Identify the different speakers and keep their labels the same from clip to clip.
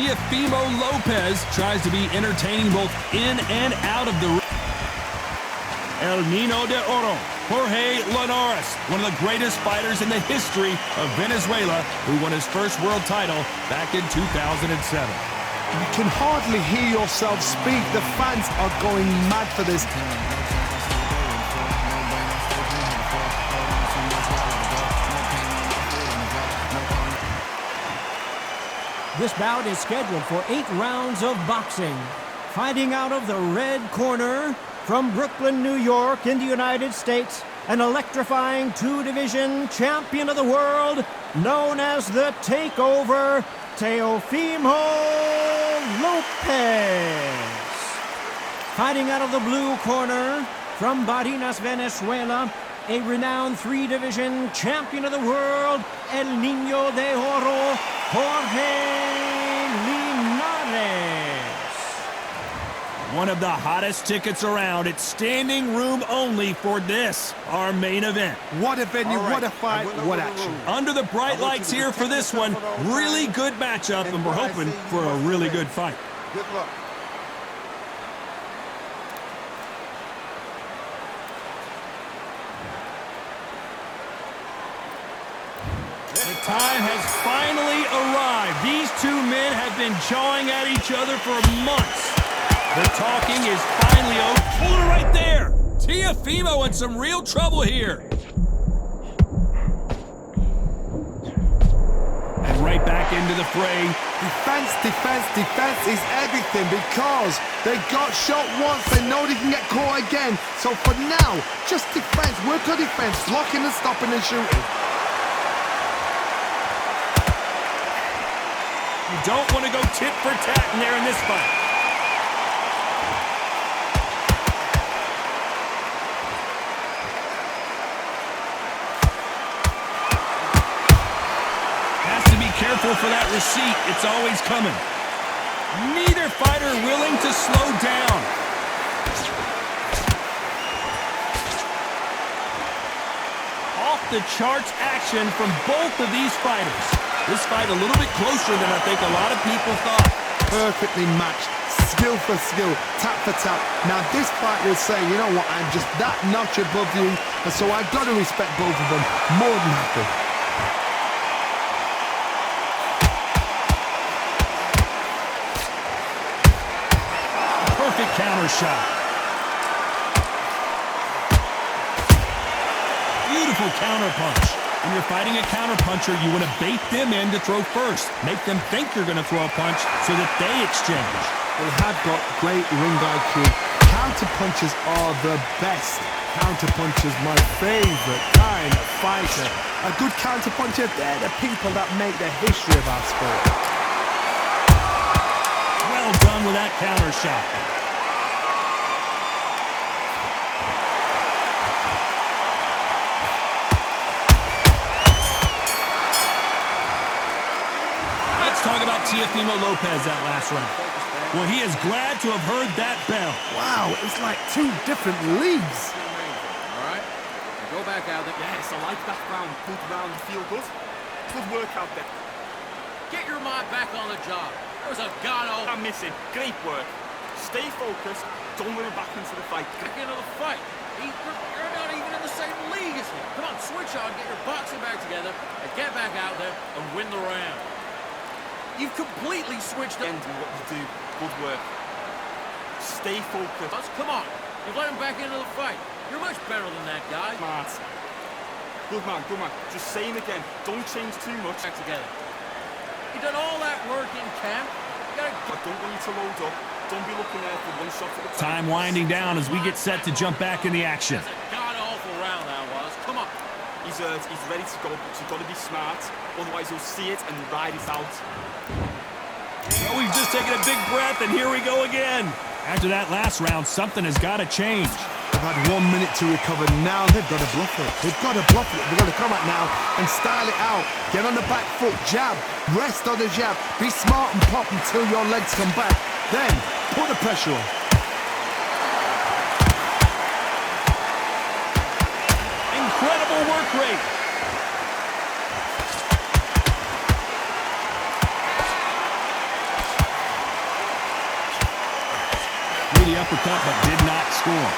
Speaker 1: Teofimo Lopez tries to be entertaining both in and out of the ring. El Nino de Oro, Jorge Linares, one of the greatest fighters in the history of Venezuela, who won his first world title back in 2007.
Speaker 2: You can hardly hear yourself speak. The fans are going mad for this.
Speaker 3: This bout is scheduled for 8 rounds of boxing. Fighting out of the red corner, from Brooklyn, New York, in the United States, an electrifying 2-division champion of the world, known as the Takeover, Teofimo Lopez. Fighting out of the blue corner, from Barinas, Venezuela, a renowned 3-division champion of the world, El Nino de Oro, Jorge Linares.
Speaker 1: One of the hottest tickets around. It's standing room only for this, our main event.
Speaker 2: What a venue, what a fight, what action.
Speaker 1: Under the bright lights here for this one. Really good matchup, and we're hoping for a really good fight.
Speaker 4: Good luck.
Speaker 1: The time has finally arrived. These two men have been jawing at each other for months. The talking is finally over. Hold it right there. Teofimo in some real trouble here. And right back into the fray.
Speaker 2: Defense, defense, defense is everything because they got shot once. They know they can get caught again. So for now, just defense. Work on defense. Blocking and stopping and shooting.
Speaker 1: You don't want to go tit for tat in there in this fight. Careful for that receipt. It's always coming. Neither fighter willing to slow down. Off the charts action from both of these fighters. This fight a little bit closer than I think a lot of people thought.
Speaker 2: Perfectly matched. Skill for skill. Tap for tap. Now this fight will say, you know what, I'm just that notch above you. And so I've got to respect both of them. More than happy.
Speaker 1: Counter shot. Beautiful counter punch. When you're fighting a counter puncher, you want to bait them in to throw first. Make them think you're going to throw a punch so that they exchange.
Speaker 2: They have got great ring IQ. Counter punchers are the best. Counter punchers, my favorite kind of fighter. A good counter puncher, they're the people that make the history of our sport.
Speaker 1: Well done with that counter shot. Talk about Teofimo Lopez that last round. Well, he is glad to have heard that bell.
Speaker 2: Wow, it's like 2 different leagues.
Speaker 5: All right, go back out there.
Speaker 4: Yes, I like that round. Good round, feel good. Good work out there.
Speaker 5: Get your mind back on the job. There was a god-awful
Speaker 4: I'm missing. Great work. Stay focused. Don't run back into the fight.
Speaker 5: back into the fight. You're not even in the same league as him. Come on, switch on, get your boxing back together, and get back out there and win the round. You've completely switched
Speaker 4: End in what you do. Good work. Stay focused.
Speaker 5: Come on. You've let him back into the fight. You're much better than that guy.
Speaker 4: Smart. Good man, good man. Just saying again, don't change too much.
Speaker 5: Back together. You done all that work in camp. You gotta
Speaker 4: I don't want you to load up. Don't be looking there for one shot at a
Speaker 1: Time
Speaker 4: time.
Speaker 1: winding down as we get set to jump back in the action.
Speaker 5: That's a god-awful round that was. Come on.
Speaker 4: He's ready to go, but you've got to be smart. Otherwise, you'll see it and ride it out.
Speaker 1: Well, we've just taken a big breath, and here we go again. After that last round, something has got to change.
Speaker 2: They've had 1 minute to recover. Now they've got to bluff it. They've got to bluff it. They've got to come out now and style it out. Get on the back foot, jab, rest on the jab. Be smart and pop until your legs come back. Then put the pressure on.
Speaker 1: Incredible work rate. the uppercut but did not score.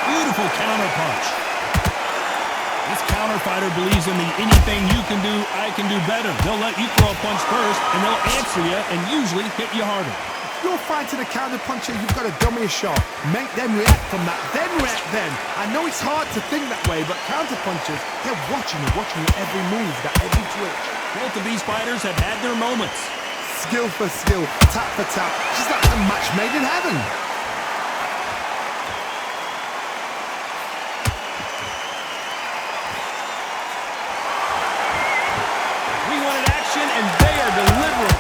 Speaker 1: Beautiful counter punch. This counter fighter believes in the anything you can do, I can do better. They'll let you throw a punch first, and they'll answer you and usually hit you harder.
Speaker 2: If you're fighting a counter puncher, you've got to dummy a shot. Make them react from that, then react then. I know it's hard to think that way, but counter punchers, they're watching you every move, that every twitch.
Speaker 1: Both of these fighters have had their moments.
Speaker 2: Skill for skill, tap for tap, just like a match made in heaven.
Speaker 1: We wanted action, and they are delivering.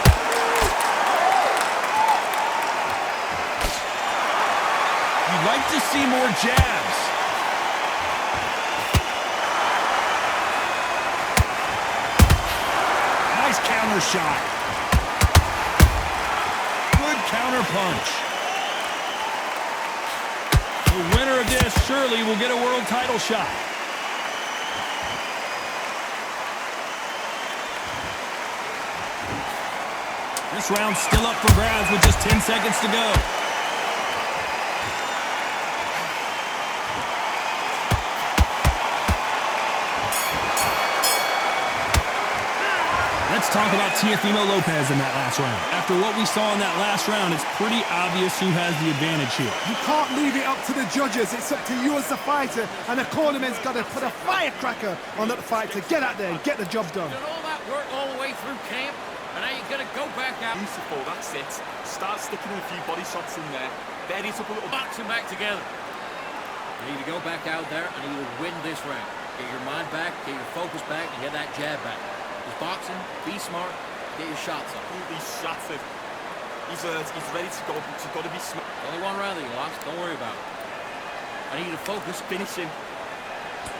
Speaker 1: You'd like to see more jabs. Nice counter shot. Good counter punch. The winner of this surely will get a world title shot. This round's still up for grabs with just 10 seconds to go. Let's talk about Teofimo Lopez in that last round. After what we saw in that last round, it's pretty obvious who has the advantage here.
Speaker 2: You can't leave it up to the judges. It's up to you as the fighter, and the cornerman's got to put a firecracker on that fighter. Get out there and get the job done.
Speaker 5: Did all that work all the way through camp, and now you're gonna go back out.
Speaker 4: Beautiful, that's it. Start sticking a few body shots in there. Bury it up a little.
Speaker 5: Boxing back together. You need to go back out there and you will win this round. Get your mind back, get your focus back, and get that jab back. Just boxing, be smart, get your shots up.
Speaker 4: He's shattered. He's ready to go, but you've got to be smart.
Speaker 5: Only one round that you lost, don't worry about it. I need you to focus.
Speaker 4: Finish him.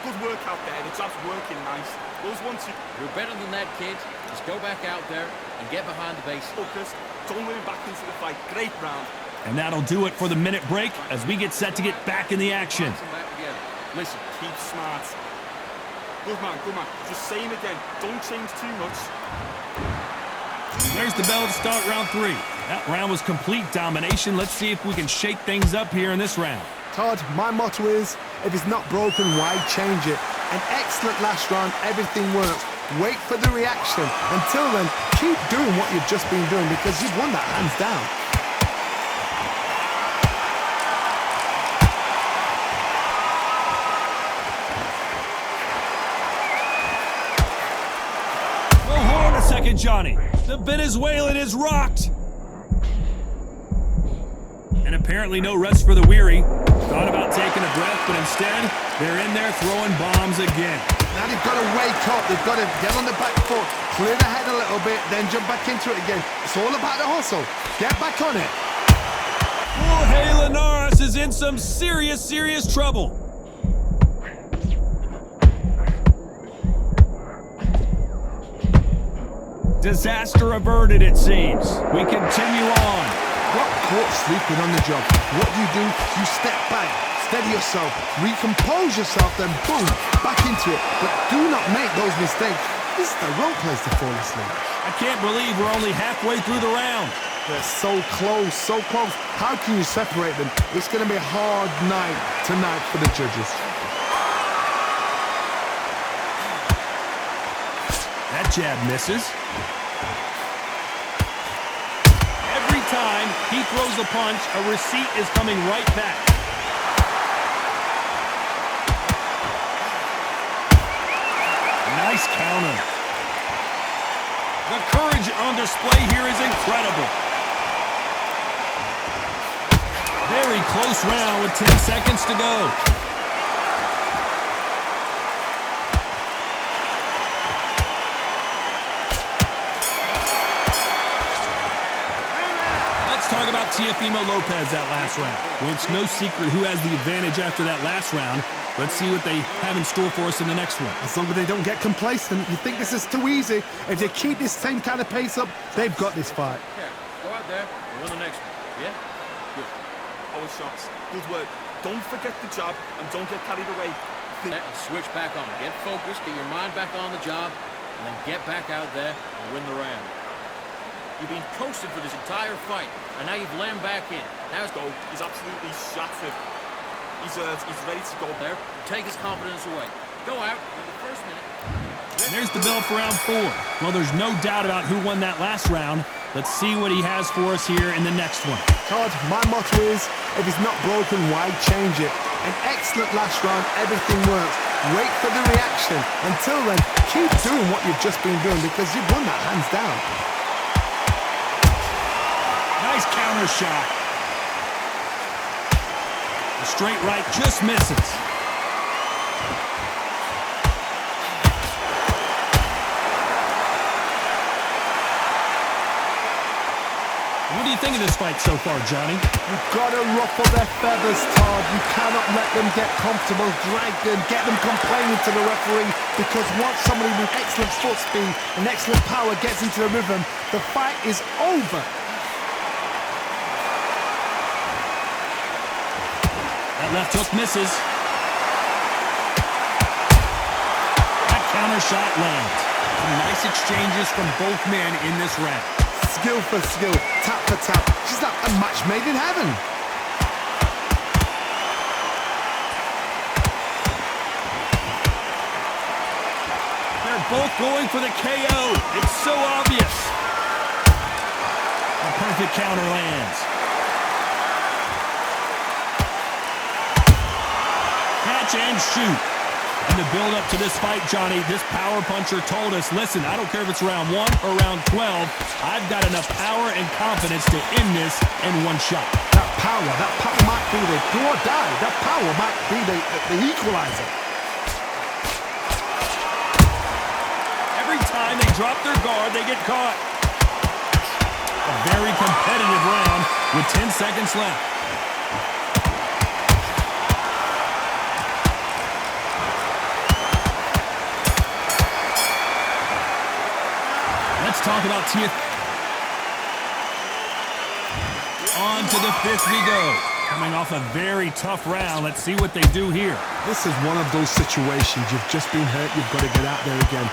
Speaker 4: Good work out there. The jab's working nice. Those 1-2.
Speaker 5: You're better than that, kid. Just go back out there and get behind the base.
Speaker 4: Focus. Don't let him back into the fight. Great round.
Speaker 1: And that'll do it for the minute break as we get set to get back in the action.
Speaker 5: Boxing back together.
Speaker 4: Listen, keep smart. Good man, good man. Just say him again. Don't change too much.
Speaker 1: There's the bell to start round 3. That round was complete domination. Let's see if we can shake things up here in this round.
Speaker 2: Todd, my motto is, if it's not broken, why change it? An excellent last round, everything works. Wait for the reaction. Until then, keep doing what you've just been doing because you've won that hands down.
Speaker 1: Well, hold on a second, Johnny. The Venezuelan is rocked. And apparently no rest for the weary. Thought about taking a breath, but instead, they're in there throwing bombs again.
Speaker 2: Now they've got to wake up. They've got to get on the back foot, clear the head a little bit, then jump back into it again. It's all about the hustle. Get back on it.
Speaker 1: Jorge Linares is in some serious, serious trouble. Disaster averted, it seems. We continue on.
Speaker 2: Got caught sleeping on the job. What do? You step back, steady yourself, recompose yourself, then boom, back into it. But do not make those mistakes. This is the wrong place to fall asleep.
Speaker 1: I can't believe we're only halfway through the round.
Speaker 2: They're so close, so close. How can you separate them? It's going to be a hard night tonight for the judges.
Speaker 1: That jab misses. Every time he throws a punch, a receipt is coming right back. Nice counter. The courage on display here is incredible. Very close round with 10 seconds to go. Let's talk about Teofimo Lopez that last round. Well, it's no secret who has the advantage after that last round. Let's see what they have in store for us in the next one.
Speaker 2: As long as they don't get complacent, you think this is too easy. If they keep this same kind of pace up, they've got this fight.
Speaker 5: Yeah, go out there and win the next one. Yeah? Good.
Speaker 4: Power shots. Good work. Don't forget the jab and don't get carried away.
Speaker 5: And switch back on. Get focused, get your mind back on the job, and then get back out there and win the round. You've been coasting for this entire fight, and now you've lain back in. Now let's go.
Speaker 4: He's absolutely shattered. He's ready to go.
Speaker 5: There, take his confidence away. Go out in the first minute.
Speaker 1: And there's the bell for round 4. Well, there's no doubt about who won that last round. Let's see what he has for us here in the next one.
Speaker 2: Todd, my motto is, if it's not broken, why change it? An excellent last round, everything works. Wait for the reaction. Until then, keep doing what you've just been doing because you've won that hands down.
Speaker 1: Nice counter shot. The straight right just misses. What do you think of this fight so far, Johnny?
Speaker 2: You've got to ruffle their feathers, Todd. You cannot let them get comfortable, drag them, get them complaining to the referee, because once somebody with excellent foot speed and excellent power gets into the rhythm, the fight is over.
Speaker 1: That left hook misses. That counter shot lands. Some nice exchanges from both men in this round.
Speaker 2: Skill for skill, tap for tap. She's like a match made in heaven.
Speaker 1: They're both going for the KO. It's so obvious. A perfect counter lands. Catch and shoot. And the build up to this fight, Johnny, this power puncher told us, listen, I don't care if it's round 1 or round 12, I've got enough power and confidence to end this in one shot.
Speaker 2: That power might be the do or die. That power might be the equalizer.
Speaker 1: Every time they drop their guard, they get caught. A very competitive round with 10 seconds left. Talk about TF. On to the 5th we go. Coming off a very tough round. Let's see what they do here.
Speaker 2: This is one of those situations. You've just been hurt. You've got to get out there again.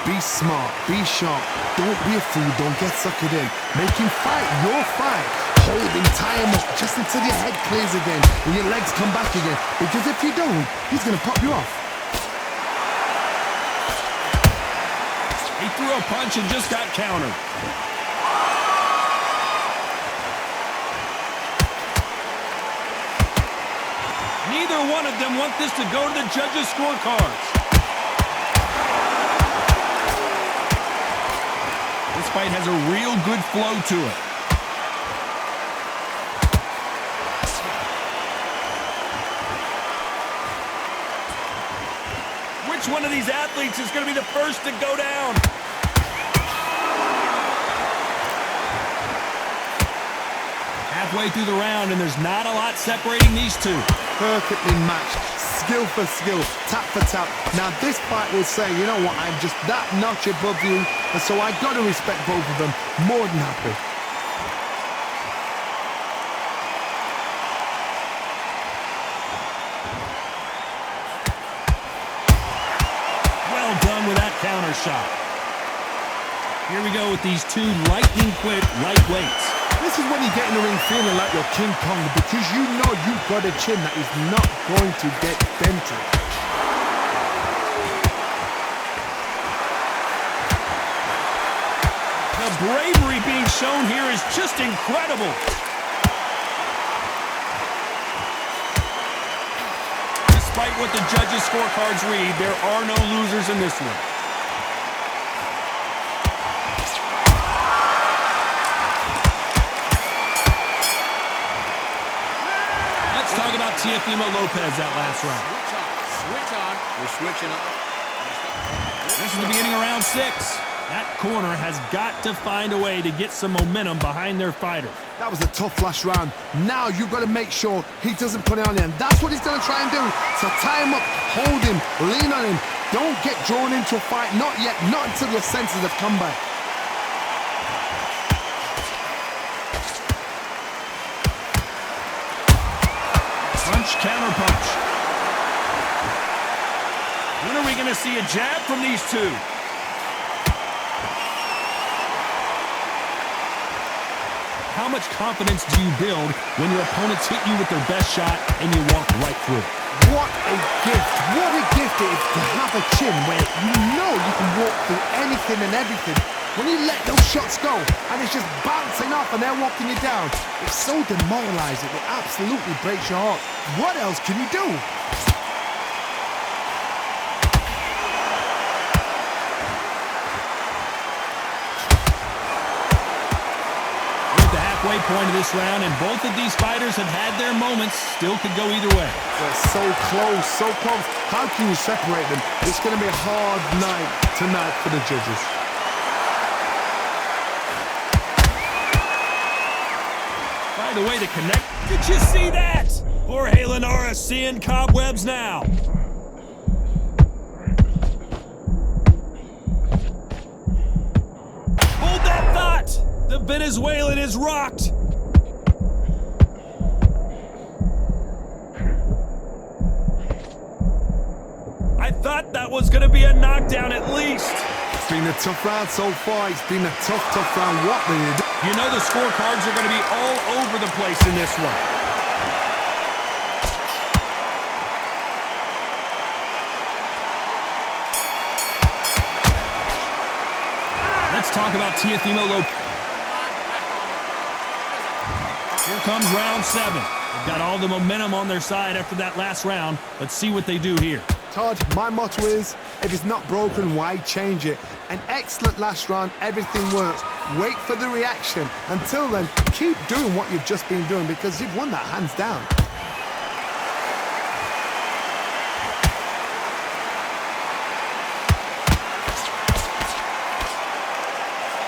Speaker 2: Be smart. Be sharp. Don't be a fool. Don't get suckered in. Make him fight your fight. Hold him, tie him up just until your head clears again and your legs come back again. Because if you don't, he's going to pop you off.
Speaker 1: He threw a punch and just got countered. Neither one of them want this to go to the judges' scorecards. This fight has a real good flow to it. Which one of these athletes is going to be the first to go down? Halfway through the round, and there's not a lot separating these two.
Speaker 2: Perfectly matched, skill for skill, tap for tap. Now this fight will say, you know what, I'm just that notch above you, and so I got to respect both of them. More than happy.
Speaker 1: With that counter shot. Here we go with these two lightning quick lightweights.
Speaker 2: This is when you get in the ring feeling like you're King Kong because you know you've got a chin that is not going to get dented.
Speaker 1: The bravery being shown here is just incredible. Despite what the judges' scorecards read, there are no losers in this one. Let's talk about Teofimo Lopez that last round.
Speaker 5: Switch on. We're switching up.
Speaker 1: This is the beginning of round 6. That corner has got to find a way to get some momentum behind their fighter.
Speaker 2: That was a tough last round. Now you've got to make sure he doesn't put it on him. That's what he's going to try and do. So tie him up, hold him, lean on him. Don't get drawn into a fight. Not yet. Not until your senses have come back.
Speaker 1: Punch, counter punch. When are we going to see a jab from these two? how much confidence do you build when your opponents hit you with their best shot and you walk right through it?
Speaker 2: What a gift. What a gift it is to have a chin where you know you can walk through anything and everything. When you let those shots go and it's just bouncing off and they're walking you down, it's so demoralizing. It absolutely breaks your heart. What else can you do?
Speaker 1: Halfway point of this round, and both of these fighters have had their moments. Still could go either way.
Speaker 2: They're so close, so close. How can you separate them? It's going to be a hard night tonight for the judges.
Speaker 1: By the way, to connect, did you see that? Jorge Linares seeing cobwebs now. Hold that thought. The Venezuelan is rocked. I thought that was going to be a knockdown at least.
Speaker 2: It's been a tough round so far. It's been a tough round. What will you do?
Speaker 1: You know the scorecards are going to be all over the place in this one. Let's talk about Teofimo Lopez. Here comes round 7. They've got all the momentum on their side after that last round. Let's see what they do here.
Speaker 2: Todd, my motto is, if it's not broken, why change it? An excellent last round, everything works. Wait for the reaction. Until then, keep doing what you've just been doing because you've won that hands down.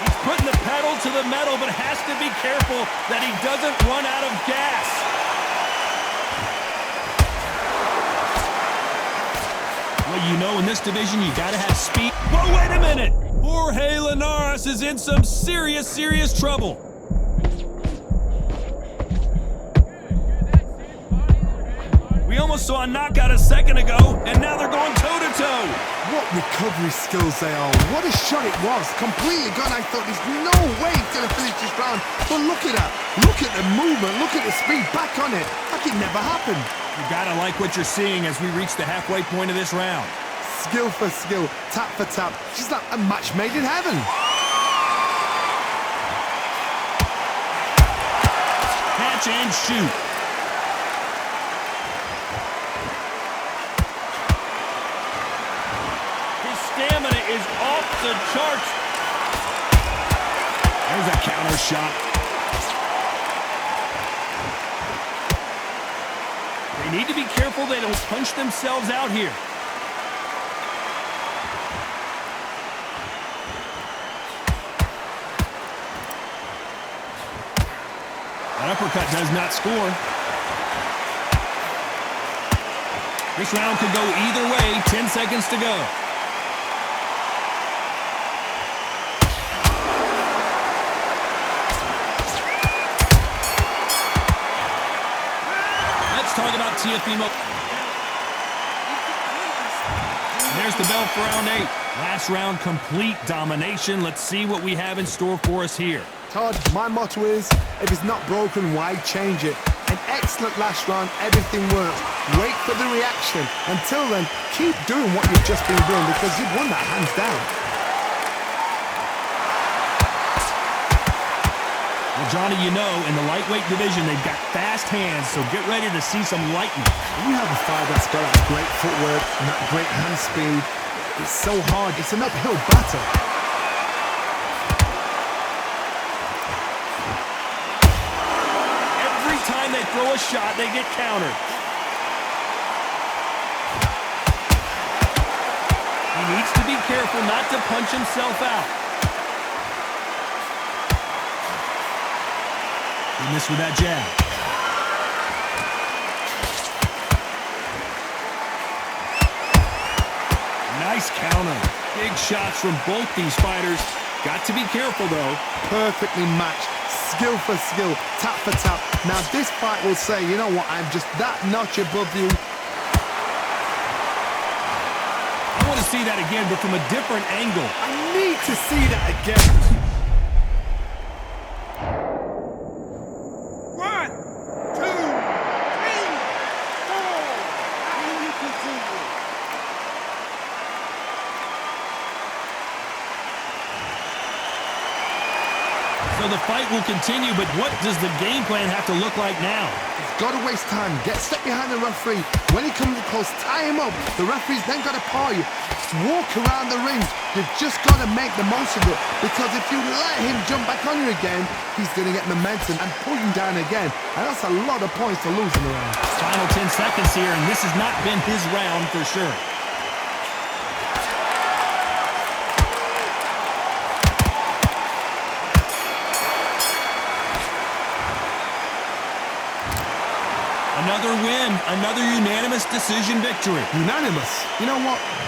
Speaker 1: He's putting the pedal to the metal, but has to be careful that he doesn't run out of gas. Well, you know, in this division, you gotta have speed. Whoa, wait a minute! Jorge Linares is in some serious trouble. We almost saw a knockout a second ago, and now they're going toe-to-toe.
Speaker 2: What recovery skills they are. What a shot it was. Completely gone. I thought there's no way he's going to finish this round. But look at that. Look at the movement. Look at the speed. Back on it. Like it never happened.
Speaker 1: You gotta like what you're seeing as we reach the halfway point of this round.
Speaker 2: Skill for skill. Tap for tap. She's like a match made in heaven.
Speaker 1: Catch and shoot. Stamina is off the charts. There's a counter shot. They need to be careful they don't punch themselves out here. That uppercut does not score. This round could go either way. 10 seconds to go. Talk about Teofimo. There's the bell for round 8. Last round, complete domination. Let's see what we have in store for us here.
Speaker 2: Todd, my motto is, if it's not broken, why change it? An excellent last round, everything works. Wait for the reaction. Until then, keep doing what you've just been doing because you've won that hands down.
Speaker 1: Well, Johnny, you know, in the lightweight division, they've got fast hands, so get ready to see some lightning.
Speaker 2: You have a fight that's got that great footwork and that great hand speed. It's so hard. It's an uphill battle.
Speaker 1: Every time they throw a shot, they get countered. He needs to be careful not to punch himself out. He missed with that jab. Nice counter. Big shots from both these fighters. Got to be careful, though.
Speaker 2: Perfectly matched. Skill for skill. Tap for tap. Now, this fight will say, you know what, I'm just that notch above you.
Speaker 1: I want to see that again, but from a different angle.
Speaker 2: I need to see that again.
Speaker 1: So the fight will continue, but what does the game plan have to look like now?
Speaker 2: Got to waste time. Get step behind the referee. When he comes close, tie him up. The referee's then got to paw you. Walk around the ring. You've just got to make the most of it. Because if you let him jump back on you again, he's going to get momentum and pull you down again. And that's a lot of points to lose in the round.
Speaker 1: Final 10 seconds here, and this has not been his round for sure. Another win, another unanimous decision victory.
Speaker 2: Unanimous. You know what?